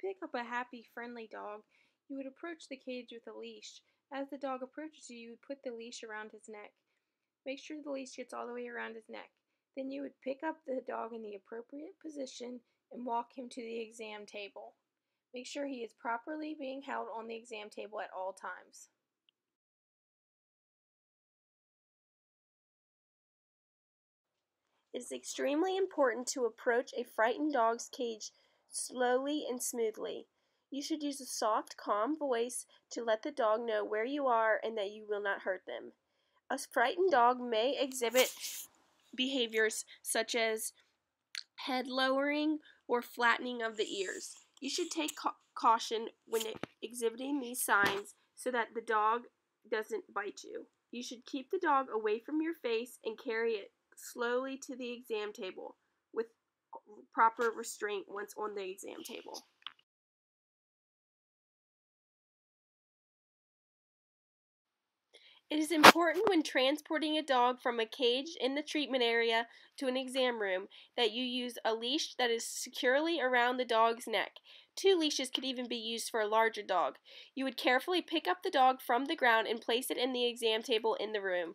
pick up a happy, friendly dog, you would approach the cage with a leash. As the dog approaches you, you would put the leash around his neck. Make sure the leash gets all the way around his neck. Then you would pick up the dog in the appropriate position and walk him to the exam table. Make sure he is properly being held on the exam table at all times. It is extremely important to approach a frightened dog's cage slowly and smoothly. You should use a soft, calm voice to let the dog know where you are and that you will not hurt them. A frightened dog may exhibit behaviors such as head lowering or flattening of the ears. You should take caution when exhibiting these signs so that the dog doesn't bite you. You should keep the dog away from your face and carry it slowly to the exam table with proper restraint once on the exam table. It is important when transporting a dog from a cage in the treatment area to an exam room that you use a leash that is securely around the dog's neck. 2 leashes could even be used for a larger dog. You would carefully pick up the dog from the ground and place it in the exam table in the room.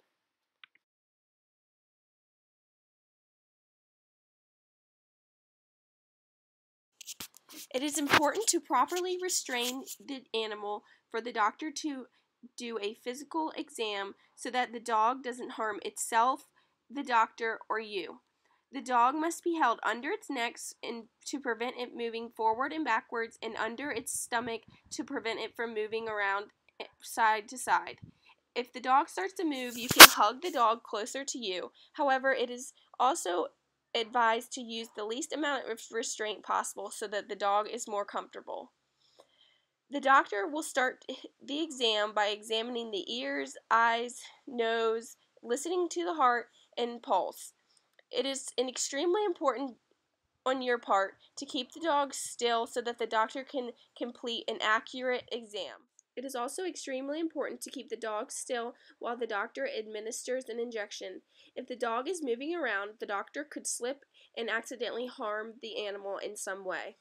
It is important to properly restrain the animal for the doctor to do a physical exam so that the dog doesn't harm itself, the doctor, or you. The dog must be held under its neck to prevent it moving forward and backwards, and under its stomach to prevent it from moving around side to side. If the dog starts to move, you can hug the dog closer to you. However, it is also advised to use the least amount of restraint possible so that the dog is more comfortable. The doctor will start the exam by examining the ears, eyes, nose, listening to the heart, and pulse. It is extremely important on your part to keep the dog still so that the doctor can complete an accurate exam. It is also extremely important to keep the dog still while the doctor administers an injection. If the dog is moving around, the doctor could slip and accidentally harm the animal in some way.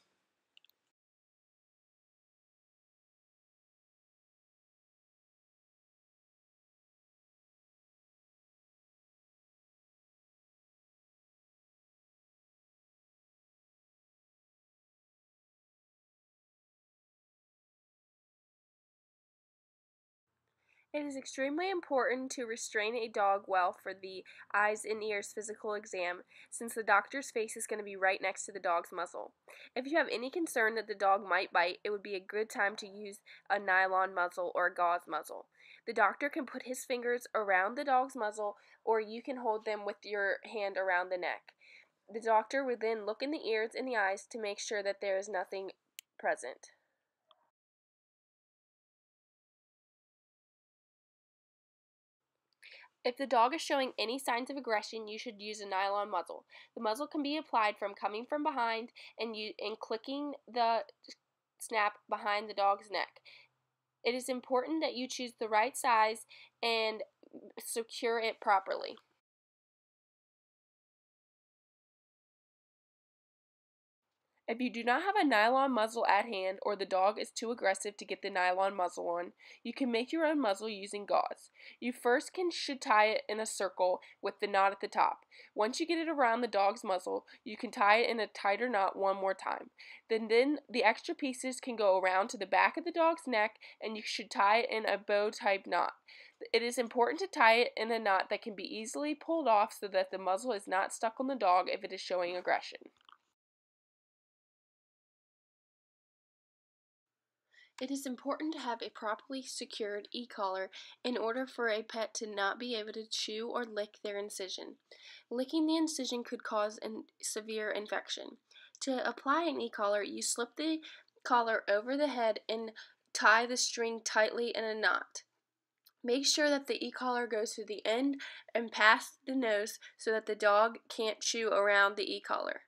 It is extremely important to restrain a dog well for the eyes and ears physical exam, since the doctor's face is going to be right next to the dog's muzzle. If you have any concern that the dog might bite, it would be a good time to use a nylon muzzle or a gauze muzzle. The doctor can put his fingers around the dog's muzzle, or you can hold them with your hand around the neck. The doctor would then look in the ears and the eyes to make sure that there is nothing present. If the dog is showing any signs of aggression, you should use a nylon muzzle. The muzzle can be applied from coming from behind and clicking the snap behind the dog's neck. It is important that you choose the right size and secure it properly. If you do not have a nylon muzzle at hand or the dog is too aggressive to get the nylon muzzle on, you can make your own muzzle using gauze. You first should tie it in a circle with the knot at the top. Once you get it around the dog's muzzle, you can tie it in a tighter knot one more time. Then the extra pieces can go around to the back of the dog's neck, and you should tie it in a bow type knot. It is important to tie it in a knot that can be easily pulled off so that the muzzle is not stuck on the dog if it is showing aggression. It is important to have a properly secured e-collar in order for a pet to not be able to chew or lick their incision. Licking the incision could cause a severe infection. To apply an e-collar, you slip the collar over the head and tie the string tightly in a knot. Make sure that the e-collar goes to the end and past the nose so that the dog can't chew around the e-collar.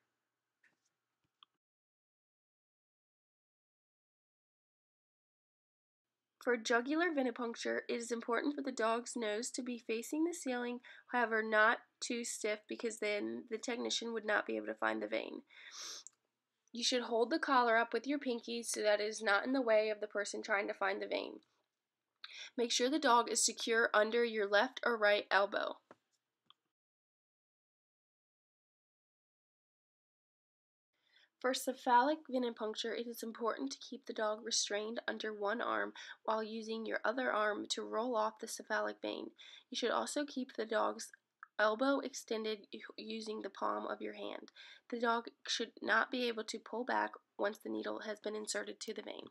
For jugular venipuncture, it is important for the dog's nose to be facing the ceiling, however not too stiff because then the technician would not be able to find the vein. You should hold the collar up with your pinkies so that it is not in the way of the person trying to find the vein. Make sure the dog is secure under your left or right elbow. For cephalic venipuncture, it is important to keep the dog restrained under one arm while using your other arm to roll off the cephalic vein. You should also keep the dog's elbow extended using the palm of your hand. The dog should not be able to pull back once the needle has been inserted to the vein.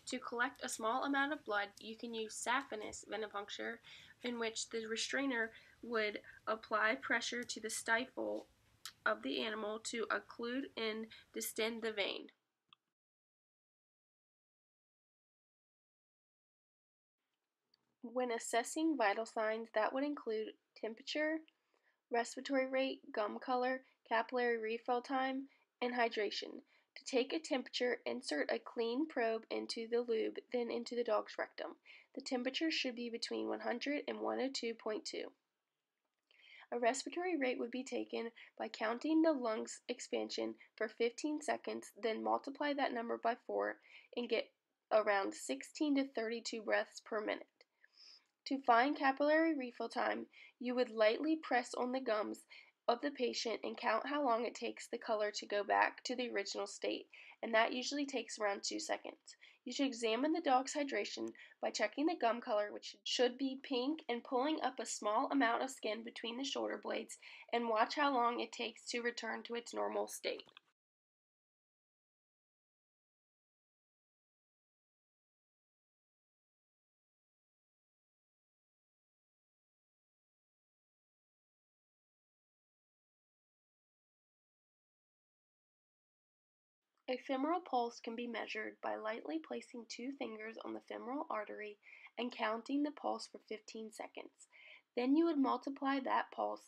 To collect a small amount of blood, you can use saphenous venipuncture, in which the restrainer would apply pressure to the stifle of the animal to occlude and distend the vein. When assessing vital signs, that would include temperature, respiratory rate, gum color, capillary refill time, and hydration. To take a temperature, insert a clean probe into the lube, then into the dog's rectum. The temperature should be between 100 and 102.2. A respiratory rate would be taken by counting the lungs expansion for 15 seconds, then multiply that number by 4 and get around 16 to 32 breaths per minute. To find capillary refill time, you would lightly press on the gums of the patient and count how long it takes the color to go back to the original state, and that usually takes around 2 seconds. You should examine the dog's hydration by checking the gum color, which should be pink, and pulling up a small amount of skin between the shoulder blades, and watch how long it takes to return to its normal state. A femoral pulse can be measured by lightly placing 2 fingers on the femoral artery and counting the pulse for 15 seconds. Then you would multiply that pulse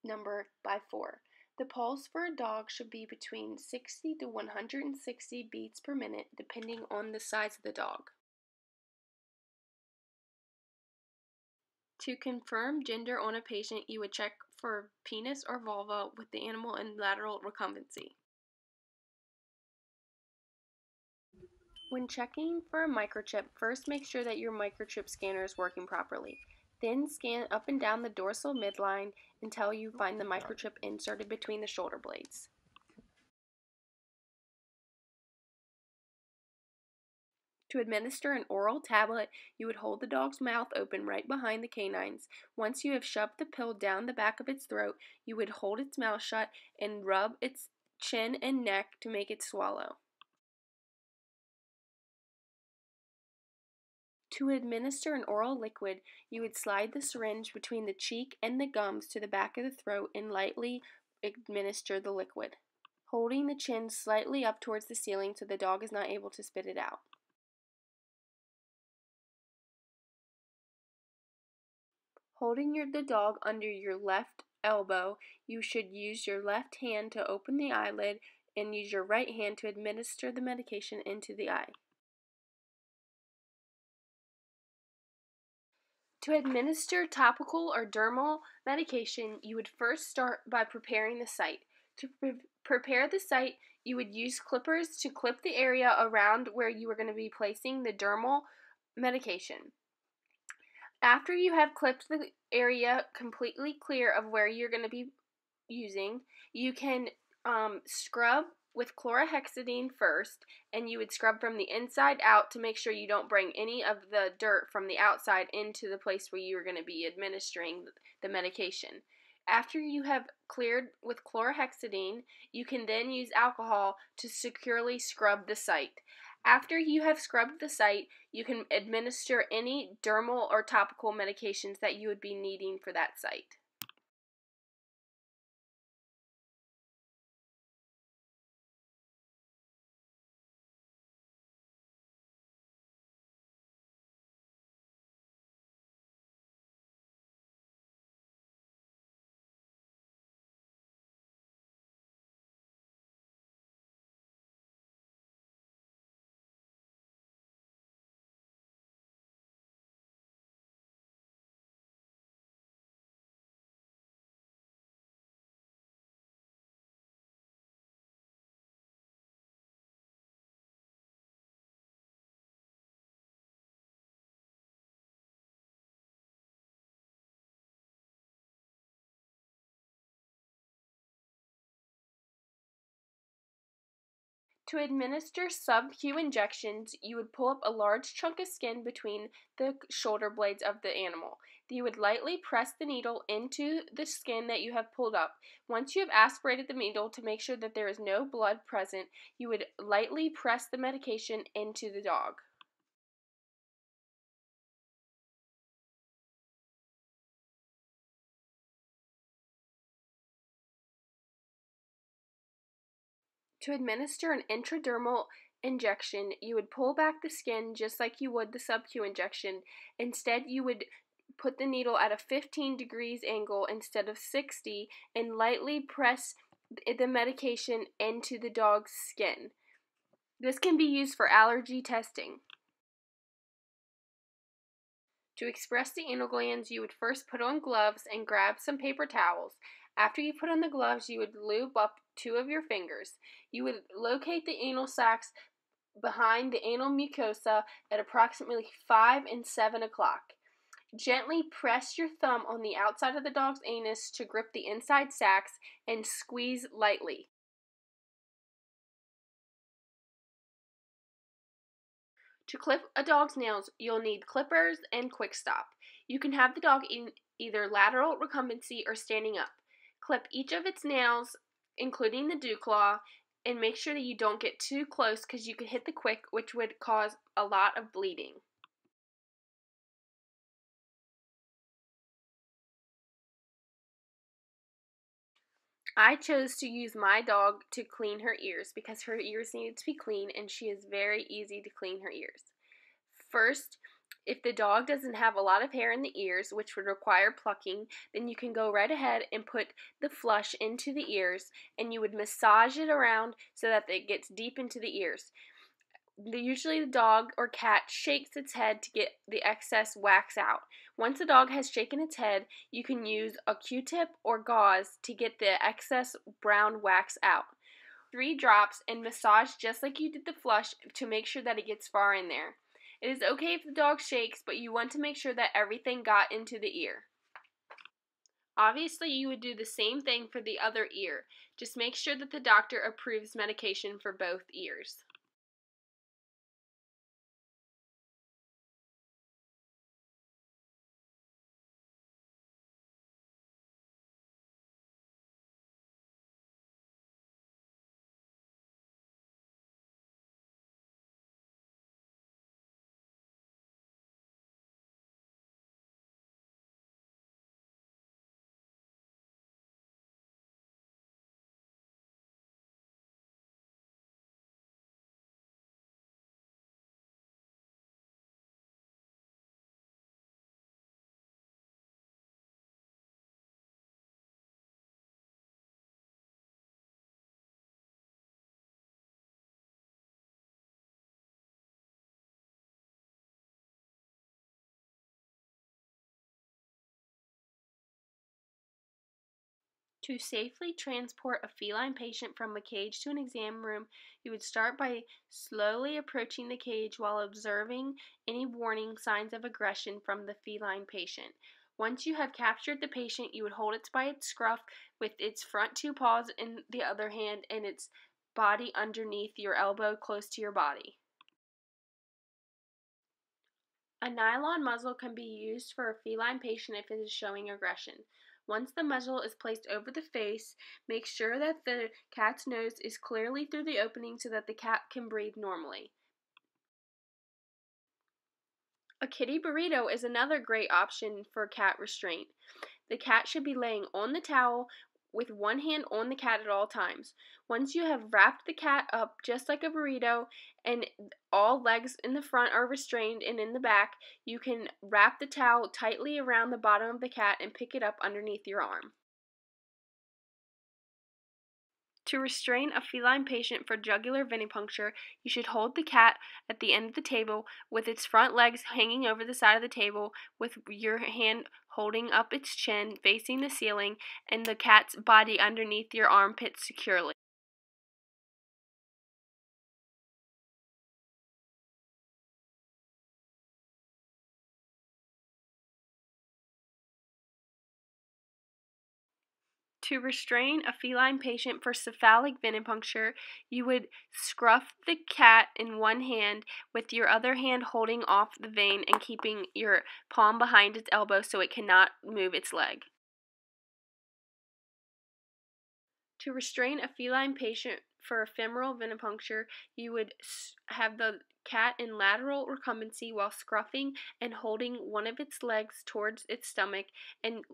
number by 4. The pulse for a dog should be between 60 to 160 beats per minute, depending on the size of the dog. To confirm gender on a patient, you would check for penis or vulva with the animal in lateral recumbency. When checking for a microchip, first make sure that your microchip scanner is working properly. Then scan up and down the dorsal midline until you find the microchip inserted between the shoulder blades. To administer an oral tablet, you would hold the dog's mouth open right behind the canines. Once you have shoved the pill down the back of its throat, you would hold its mouth shut and rub its chin and neck to make it swallow. To administer an oral liquid, you would slide the syringe between the cheek and the gums to the back of the throat and lightly administer the liquid, holding the chin slightly up towards the ceiling so the dog is not able to spit it out. Holding the dog under your left elbow, you should use your left hand to open the eyelid and use your right hand to administer the medication into the eye. To administer topical or dermal medication, you would first start by preparing the site. To prepare the site, you would use clippers to clip the area around where you are going to be placing the dermal medication. After you have clipped the area completely clear of where you're going to be using, you can scrub with chlorhexidine first, and you would scrub from the inside out to make sure you don't bring any of the dirt from the outside into the place where you are going to be administering the medication. After you have cleared with chlorhexidine, you can then use alcohol to securely scrub the site. After you have scrubbed the site, you can administer any dermal or topical medications that you would be needing for that site. To administer sub-Q injections, you would pull up a large chunk of skin between the shoulder blades of the animal. You would lightly press the needle into the skin that you have pulled up. Once you have aspirated the needle to make sure that there is no blood present, you would lightly press the medication into the dog. To administer an intradermal injection, you would pull back the skin just like you would the sub-Q injection. Instead, you would put the needle at a 15 degrees angle instead of 60 and lightly press the medication into the dog's skin. This can be used for allergy testing. To express the anal glands, you would first put on gloves and grab some paper towels. After you put on the gloves, you would lube up 2 of your fingers. You would locate the anal sacs behind the anal mucosa at approximately 5 and 7 o'clock. Gently press your thumb on the outside of the dog's anus to grip the inside sacs and squeeze lightly. To clip a dog's nails, you'll need clippers and quick stop. You can have the dog in either lateral recumbency or standing up. Clip each of its nails, including the dew claw, and make sure that you don't get too close because you could hit the quick, which would cause a lot of bleeding. I chose to use my dog to clean her ears because her ears needed to be clean and she is very easy to clean her ears. First, if the dog doesn't have a lot of hair in the ears, which would require plucking, then you can go right ahead and put the flush into the ears and you would massage it around so that it gets deep into the ears. Usually the dog or cat shakes its head to get the excess wax out. Once the dog has shaken its head, you can use a Q-tip or gauze to get the excess brown wax out. 3 drops and massage just like you did the flush to make sure that it gets far in there. It is okay if the dog shakes, but you want to make sure that everything got into the ear. Obviously, you would do the same thing for the other ear. Just make sure that the doctor approves medication for both ears. To safely transport a feline patient from a cage to an exam room, you would start by slowly approaching the cage while observing any warning signs of aggression from the feline patient. Once you have captured the patient, you would hold it by its scruff with its front 2 paws in the other hand and its body underneath your elbow close to your body. A nylon muzzle can be used for a feline patient if it is showing aggression. Once the muzzle is placed over the face, make sure that the cat's nose is clearly through the opening so that the cat can breathe normally. A kitty burrito is another great option for cat restraint. The cat should be laying on the towel with one hand on the cat at all times. Once you have wrapped the cat up just like a burrito and all legs in the front are restrained and in the back, you can wrap the towel tightly around the bottom of the cat and pick it up underneath your arm. To restrain a feline patient for jugular venipuncture, you should hold the cat at the end of the table with its front legs hanging over the side of the table with your hand holding up its chin facing the ceiling and the cat's body underneath your armpit securely. To restrain a feline patient for cephalic venipuncture, you would scruff the cat in one hand with your other hand holding off the vein and keeping your palm behind its elbow so it cannot move its leg. To restrain a feline patient for a femoral venipuncture, you would have the cat in lateral recumbency while scruffing and holding one of its legs towards its stomach and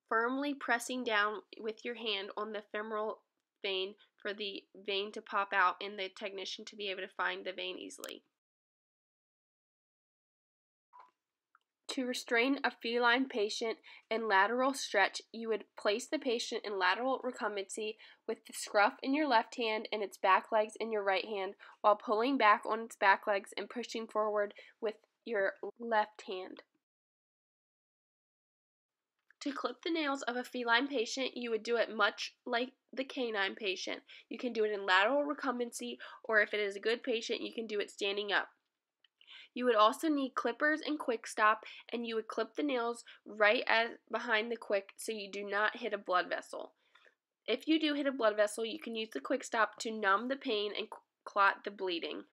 firmly pressing down with your hand on the femoral vein for the vein to pop out and the technician to be able to find the vein easily. To restrain a feline patient in lateral stretch, you would place the patient in lateral recumbency with the scruff in your left hand and its back legs in your right hand while pulling back on its back legs and pushing forward with your left hand. To clip the nails of a feline patient, you would do it much like the canine patient. You can do it in lateral recumbency, or if it is a good patient, you can do it standing up. You would also need clippers and quick stop, and you would clip the nails right behind the quick so you do not hit a blood vessel. If you do hit a blood vessel, you can use the quick stop to numb the pain and clot the bleeding.